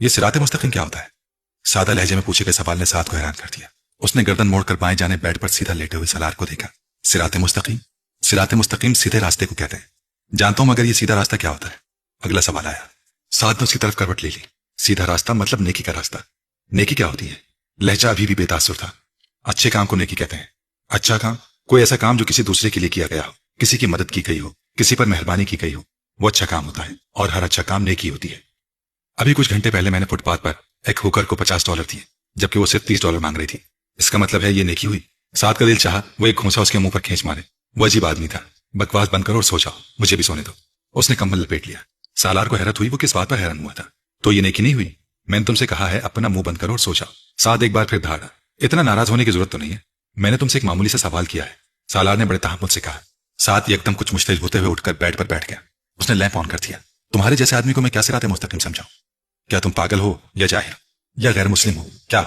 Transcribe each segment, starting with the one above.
یہ صراط مستقیم کیا ہوتا ہے؟ سادہ لہجے میں پوچھے گئے سوال نے سعد کو حیران کر دیا۔ اس نے گردن موڑ کر بائیں جانے بیڈ پر سیدھا لیٹے ہوئے سالار کو دیکھا۔ صراط مستقیم سیدھے راستے کو کہتے ہیں۔ جانتا ہوں، مگر یہ سیدھا راستہ کیا ہوتا ہے؟ اگلا سوال آیا۔ سعد نے اس کی طرف کروٹ لے لی۔ سیدھا راستہ مطلب نیکی کا راستہ۔ نیکی کیا ہوتی ہے؟ لہجہ ابھی بھی بے تاثر تھا۔ اچھے کام کو نیکی کہتے ہیں۔ اچھا کام کوئی ایسا کام جو کسی دوسرے کے لیے کیا گیا ہو، کسی کی مدد کی گئی ہو، کسی پر مہربانی کی گئی ہو، وہ اچھا کام ہوتا ہے، اور ہر اچھا کام نیکی ہوتی ہے۔ ابھی کچھ گھنٹے پہلے میں نے فٹ پاتھ پر ایک ہوکر کو $50 دیے، جبکہ وہ صرف $30 مانگ رہی تھی۔ اس کا مطلب ہے یہ نیکی ہوئی؟ سعد کا دل چاہا وہ ایک گھونسا اس کے منہ پر کھینچ مارے۔ وہ عجیب آدمی تھا۔ بکواس بند کرو اور سو جاؤ، مجھے بھی سونے دو۔ اس نے کمبل لپیٹ لیا۔ سالار کو حیرت ہوئی وہ کس بات پر حیران ہوا تھا۔ تو یہ نیکی نہیں ہوئی؟ میں نے تم سے کہا ہے اپنا منہ بند کرو اور سو جاؤ۔ سعد ایک بار پھر دھاڑا۔ اتنا ناراض ہونے کی ضرورت تو نہیں ہے، میں نے تم سے ایک معمولی سے سوال کیا ہے، سالار نے بڑے تحمل سے کہا۔ سعد یکدم کچھ مشتعل ہوتے ہوئے اٹھ کر بیڈ پر بیٹھ گیا۔ اس نے لیمپ آن کر دیا۔ تمہارے جیسے آدمی کو میں کیا صراط مستقیم سمجھاؤں؟ کیا تم پاگل ہو یا جاہل یا غیر مسلم ہو؟ کیا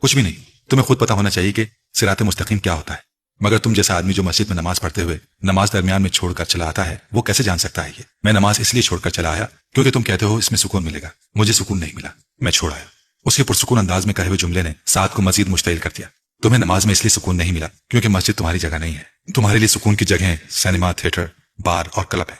کچھ بھی نہیں، تمہیں خود پتا ہونا چاہیے کہ صراط مستقیم کیا ہوتا ہے، مگر تم جیسا آدمی جو مسجد میں نماز پڑھتے ہوئے نماز درمیان میں چھوڑ کر چلا آتا ہے وہ کیسے جان سکتا ہے؟ یہ میں نماز اس لیے چھوڑ کر چلا آیا کیونکہ تم کہتے ہو اس میں سکون ملے گا، مجھے سکون نہیں ملا، میں چھوڑ آیا۔ اس کے پرسکون انداز میں کہے ہوئے جملے نے سعد کو مزید مشتعل کر دیا۔ تمہیں نماز میں اس لیے سکون نہیں ملا کیونکہ مسجد تمہاری جگہ نہیں ہے، تمہارے لیے سکون کی جگہیں سینما، تھیٹر، بار اور کلب ہے،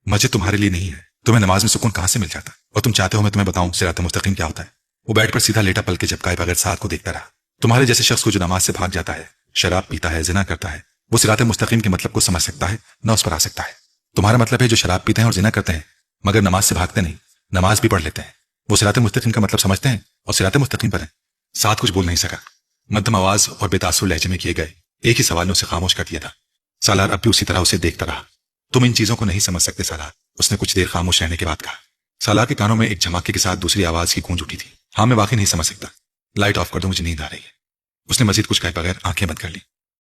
مسجد تمہارے لیے نہیں ہے۔ تمہیں نماز میں سکون کہاں سے مل جاتا؟ اور تم چاہتے ہو میں تمہیں بتاؤں صراط مستقیم کیا ہوتا ہے؟ وہ بیٹھ پر سیدھا لیٹا پل کے جھپکائے بغیر سعد کو دیکھتا رہا۔ تمہارے جیسے شخص کو جو نماز سے بھاگ جاتا ہے، شراب پیتا ہے، زنا کرتا ہے، وہ صراط مستقیم کے مطلب کو سمجھ سکتا ہے نہ اس پر آ سکتا ہے۔ تمہارا مطلب ہے جو شراب پیتے ہیں اور زنا کرتے ہیں مگر نماز سے بھاگتے نہیں، نماز بھی پڑھ لیتے ہیں، وہ صراط مستقیم کا مطلب سمجھتے ہیں اور صراط مستقیم پر ہیں۔ سعد کچھ بول نہیں سکا۔ مدھم آواز اور بے تاثر لہجے میں کیے گئے ایک ہی سوال نے اسے خاموش کر دیا تھا۔ سالار اب بھی اسی طرح اسے دیکھتا رہا۔ تم ان چیزوں کو نہیں سمجھ سکتے سالار، اس نے کچھ دیر خاموش رہنے کے بعد کہا۔ سالار کے کانوں میں ایک جھماکے کے ساتھ دوسری آواز کی گونج اٹھی تھی۔ ہاں میں واقعی نہیں سمجھ سکتا، لائٹ آف کر دو، مجھے نیند آ رہی ہے۔ اس نے مزید کچھ کہے بغیر آنکھیں بند کر لی۔